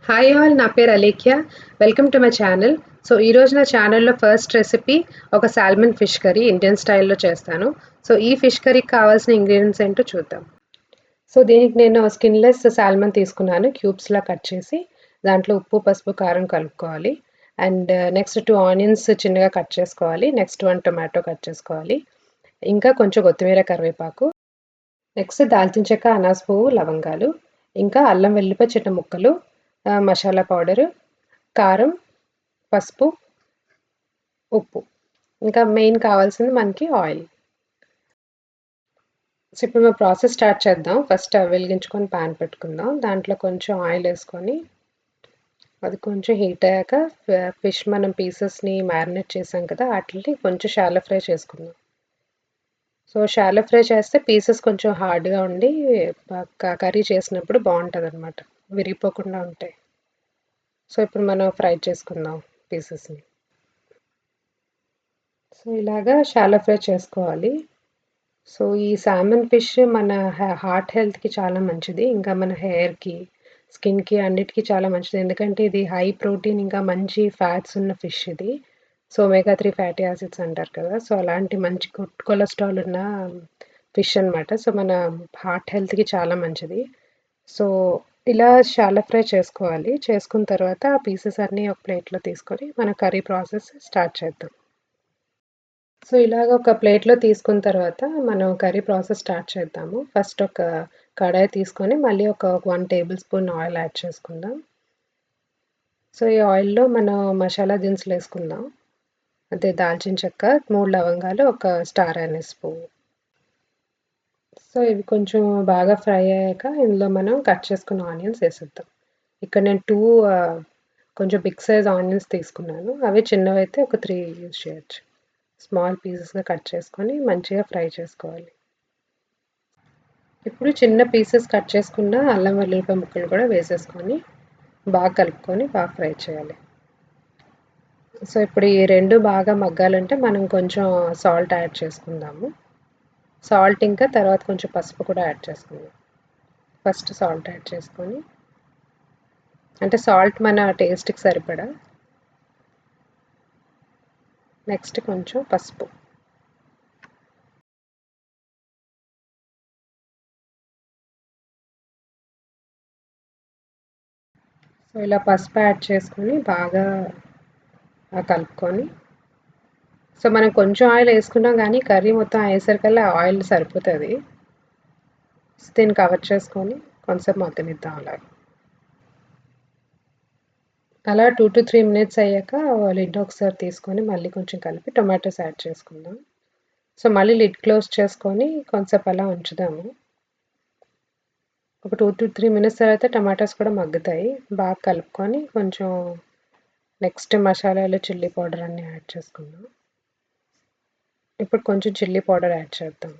Hi all, నా పేరు Alekhya. Welcome to my channel. So ఈరోజు నా ఛానల్లో ఫస్ట్ రెసిపీ ఒక సాల్మన్ ఫిష్ కర్రీ ఇండియన్ స్టైల్లో చేస్తాను. సో ఈ ఫిష్ కర్రీకి కావాల్సిన ఇంగ్రీడియంట్స్ ఏంటో చూద్దాం. సో దీనికి నేను స్కిన్లెస్ సాల్మన్ తీసుకున్నాను, క్యూబ్స్లా కట్ చేసి. దాంట్లో ఉప్పు, పసుపు, కారం కలుపుకోవాలి. అండ్ నెక్స్ట్ 2 ఆనియన్స్ చిన్నగా కట్ చేసుకోవాలి. నెక్స్ట్ 1 టొమాటో కట్ చేసుకోవాలి. ఇంకా కొంచెం కొత్తిమీర, కరివేపాకు. నెక్స్ట్ దాల్చిన చెక్క, అనాస పువ్వు, లవంగాలు. ఇంకా అల్లం వెల్లిపాయ చిన్న ముక్కలు, మసాలా పౌడరు, కారం, పసుపు, ఉప్పు. ఇంకా మెయిన్ కావాల్సింది మనకి ఆయిల్. సో ఇప్పుడు మనం ప్రాసెస్ స్టార్ట్ చేద్దాం. ఫస్ట్ స్టవ్ వెలిగించుకొని ప్యాన్ పెట్టుకుందాం. దాంట్లో కొంచెం ఆయిల్ వేసుకొని అది కొంచెం హీట్ అయ్యాక ఫిష్ మనం పీసెస్ని మ్యారినేట్ చేసాం కదా, వాటిని కొంచెం షాలో ఫ్రై చేసుకుందాం. సో షాలో ఫ్రై చేస్తే పీసెస్ కొంచెం హార్డ్గా ఉండి కర్రీ చేసినప్పుడు బాగుంటుంది అనమాట, విరిగిపోకుండా ఉంటాయి. సో ఇప్పుడు మనం ఫ్రై చేసుకుందాం పీసెస్ని. సో ఇలాగా షాలో ఫ్రై చేసుకోవాలి. సో ఈ సాల్మన్ ఫిష్ మన హార్ట్ హెల్త్కి చాలా మంచిది. ఇంకా మన హెయిర్కి, స్కిన్కి అన్నిటికీ చాలా మంచిది. ఎందుకంటే ఇది హై ప్రోటీన్, ఇంకా మంచి ఫ్యాట్స్ ఉన్న ఫిష్ ఇది. సో ఒమేగా 3 ఫ్యాటీ యాసిడ్స్ అంటారు కదా, సో అలాంటి మంచి గుడ్ కొలెస్ట్రాల్ ఉన్న ఫిష్ అనమాట. సో మన హార్ట్ హెల్త్కి చాలా మంచిది. సో ఇలా షాలో ఫ్రై చేసుకోవాలి. చేసుకున్న తర్వాత ఆ పీసెస్ అన్నీ ఒక ప్లేట్లో తీసుకొని మన కర్రీ ప్రాసెస్ స్టార్ట్ చేద్దాం. సో ఇలాగ ఒక ప్లేట్లో తీసుకున్న తర్వాత మనం కర్రీ ప్రాసెస్ స్టార్ట్ చేద్దాము. ఫస్ట్ ఒక కడాయి తీసుకొని మళ్ళీ ఒక 1 టేబుల్ స్పూన్ ఆయిల్ యాడ్ చేసుకుందాం. సో ఈ ఆయిల్లో మనం మసాలా దినుసులు వేసుకుందాం. అదే దాల్చిన చెక్క, 3 లవంగాలు, ఒక స్టార్ అనీస్ పువ్వు. సో ఇవి కొంచెం బాగా ఫ్రై అయ్యాక ఇందులో మనం కట్ చేసుకున్న ఆనియన్స్ వేసేద్దాం. ఇక్కడ నేను 2 కొంచెం బిగ్ సైజ్ ఆనియన్స్ తీసుకున్నాను. అవి చిన్నవైతే ఒక 3 యూజ్ చేయొచ్చు. స్మాల్ పీసెస్గా కట్ చేసుకొని మంచిగా ఫ్రై చేసుకోవాలి. ఇప్పుడు చిన్న పీసెస్ కట్ చేసుకున్న అల్లం వెల్లుల్లిపాయ ముక్కలు కూడా వేసేసుకొని బాగా కలుపుకొని బాగా ఫ్రై చేయాలి. సో ఇప్పుడు ఈ రెండు బాగా మగ్గాలంటే మనం కొంచెం సాల్ట్ యాడ్ చేసుకుందాము. సాల్ట్ ఇంకా తర్వాత కొంచెం పసుపు కూడా యాడ్ చేసుకుందాం. ఫస్ట్ సాల్ట్ యాడ్ చేసుకొని, అంటే సాల్ట్ మన టేస్ట్కి సరిపడా. నెక్స్ట్ కొంచెం పసుపు. సో ఇలా పసుపు యాడ్ చేసుకొని బాగా కలుపుకొని, సో మనం కొంచెం ఆయిల్ వేసుకున్నాం కానీ కర్రీ మొత్తం అయ్యేసరికల్లా ఆయిల్ సరిపోతుంది. దీన్ని కవర్ చేసుకొని కొంచెం మగ్గనిద్దాం. అలా 2 to 3 మినిట్స్ అయ్యాక లిడ్ ఒకసారి తీసుకొని మళ్ళీ కొంచెం కలిపి టొమాటోస్ యాడ్ చేసుకుందాం. సో మళ్ళీ లిడ్ క్లోజ్ చేసుకొని కొంచెం అలా ఉంచుదాము. ఒక 2 to 3 మినిట్స్ తర్వాత టమాటాస్ కూడా మగ్గుతాయి. బాగా కలుపుకొని కొంచెం నెక్స్ట్ మసాలాలు, చిల్లీ పౌడర్ అన్నీ యాడ్ చేసుకుందాం. ఇప్పుడు కొంచెం చిల్లీ పౌడర్ యాడ్ చేద్దాం.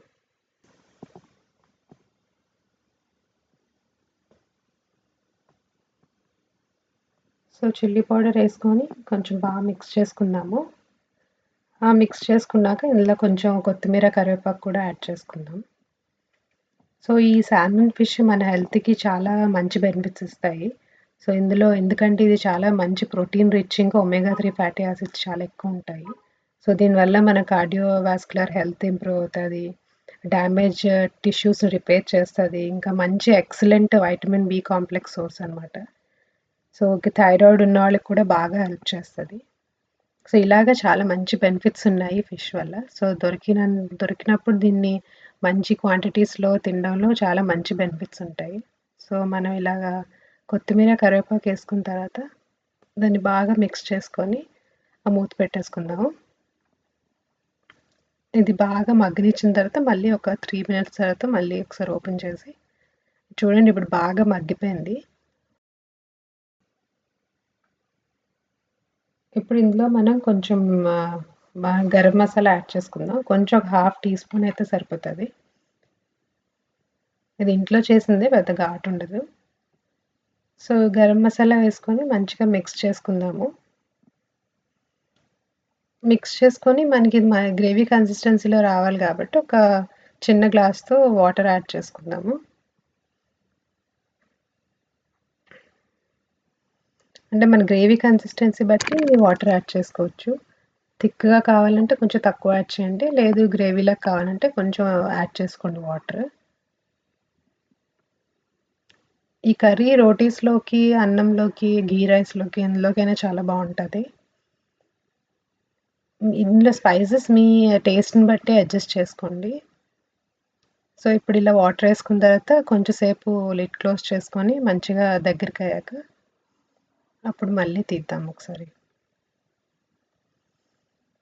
సో చిల్లీ పౌడర్ వేసుకొని కొంచెం బాగా మిక్స్ చేసుకుందాము. మిక్స్ చేసుకున్నాక ఇందులో కొంచెం కొత్తిమీర, కరివేపాకు కూడా యాడ్ చేసుకుందాం. సో ఈ సాల్మన్ ఫిష్ మన హెల్త్కి చాలా మంచి బెనిఫిట్స్ ఇస్తాయి. సో ఇందులో ఎందుకంటే ఇది చాలా మంచి ప్రోటీన్ రిచ్, ఇంకా ఒమేగా 3 ఫ్యాటీ యాసిడ్స్ చాలా ఎక్కువ ఉంటాయి. సో దీనివల్ల మన కార్డియోవాస్కులర్ హెల్త్ ఇంప్రూవ్ అవుతుంది, డ్యామేజ్ టిష్యూస్ రిపేర్ చేస్తుంది, ఇంకా మంచి excellent vitamin B complex source అనమాట. సో థైరాయిడ్ ఉన్న వాళ్ళకి కూడా బాగా హెల్ప్ చేస్తుంది. సో ఇలాగ చాలా మంచి బెనిఫిట్స్ ఉన్నాయి ఫిష్ వల్ల. సో దొరికినప్పుడు దీన్ని మంచి క్వాంటిటీస్లో తినడంలో చాలా మంచి బెనిఫిట్స్ ఉంటాయి. సో మనం ఇలాగా కొత్తిమీర, కరివేపాకు వేసుకున్న తర్వాత దాన్ని బాగా మిక్స్ చేసుకొని మూత పెట్టేసుకుందాము. ఇది బాగా మగ్గనిచ్చిన తర్వాత మళ్ళీ ఒక 3 మినిట్స్ తర్వాత మళ్ళీ ఒకసారి ఓపెన్ చేసి చూడండి, ఇప్పుడు బాగా మగ్గిపోయింది. ఇప్పుడు ఇందులో మనం కొంచెం గరం మసాలా యాడ్ చేసుకుందాం. కొంచెం ఒక 1/2 టీ స్పూన్ అయితే సరిపోతుంది. ఇది ఇంట్లో చేసిందే, పెద్ద ఘాటు ఉండదు. సో గరం మసాలా వేసుకొని మంచిగా మిక్స్ చేసుకుందాము. మిక్స్ చేసుకొని మనకి ఇది గ్రేవీ కన్సిస్టెన్సీలో రావాలి కాబట్టి ఒక చిన్న గ్లాస్‌తో వాటర్ యాడ్ చేసుకుందాము. అంటే మన గ్రేవీ కన్సిస్టెన్సీ బట్టి వాటర్ యాడ్ చేసుకోవచ్చు. థిక్‌గా కావాలంటే కొంచెం తక్కువ యాడ్ చేయండి. లేదు గ్రేవీలాగా కావాలంటే కొంచెం యాడ్ చేసుకోండి వాటర్. ఈ కర్రీ రోటీస్‌లోకి, అన్నంలోకి, ఘీ రైస్‌లోకి ఎందులోకైనా చాలా బావుంటది. ఇందులో స్పైసెస్ మీ టేస్ట్‌ని బట్టి అడ్జస్ట్ చేసుకోండి. సో, ఇప్పుడు ఇలా వాటర్ ఏసుకున్న తర్వాత కొంచెం సేపు లిడ్ క్లోజ్ చేసుకొని మంచిగా దగ్గరికయ్యాక అప్పుడు మళ్ళీ తీద్దాం ఒకసారి.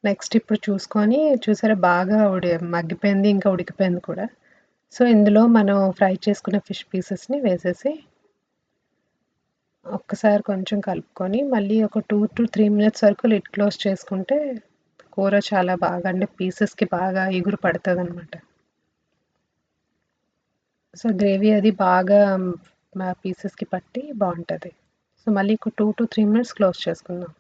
నెక్స్ట్ ఇప్పుడు చూసుకొని చూసారా బాగా మగ్గిపోయింది, ఇంకా ఉడికిపోయింది కూడా. సో, ఇందులో మనం ఫ్రై చేసుకున్న ఫిష్ పీసెస్‌ని వేసేసి ఒక్కసారి కొంచెం కలుపుకొని మళ్ళీ ఒక 2-3 మినిట్స్ వరకు లిడ్ క్లోజ్ చేసుకుంటే కూర చాలా బాగా అంటే పీసెస్‌కి బాగా ఇగురు పడతదనమాట. సో, గ్రేవీ అది బాగా మా పీసెస్‌కి పట్టి బావుంటది. సో, మళ్ళీ ఒక 2-3 మినిట్స్ క్లోజ్ చేసుకుందాం.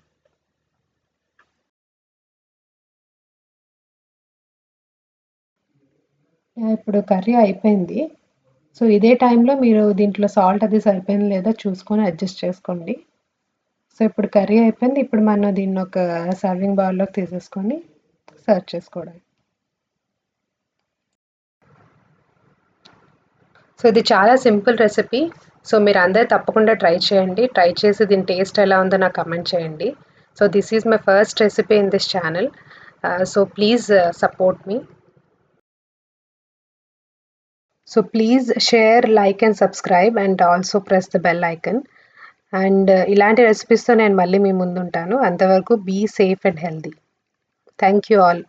ఇప్పుడు కర్రీ అయిపోయింది. సో, ఇదే టైంలో మీరు దీంట్లో సాల్ట్ అది సరిపోయిందో లేదో చూసుకొని అడ్జస్ట్ చేసుకోండి. సో, ఇప్పుడు కర్రీ అయిపోయింది. ఇప్పుడు మనం దీన్నొక సర్వింగ్ బౌల్‌లోకి తీసేసుకొని సర్వ్ చేసుకోవడమే. సో, ఇది చాలా సింపుల్ రెసిపీ. సో, మీరందరూ తప్పకుండా ట్రై చేయండి. ట్రై చేసి దీని టేస్ట్ ఎలా ఉందో నాకు కమెంట్ చేయండి. So, this is my first recipe in this channel. So, please support me. So, please share, like and subscribe and also press the bell icon. And ఇలాంటి రెసిపీస్‌తో నేను మళ్ళీ మీ ముందుంటాను. అంతవరకు be safe and healthy. Thank you all.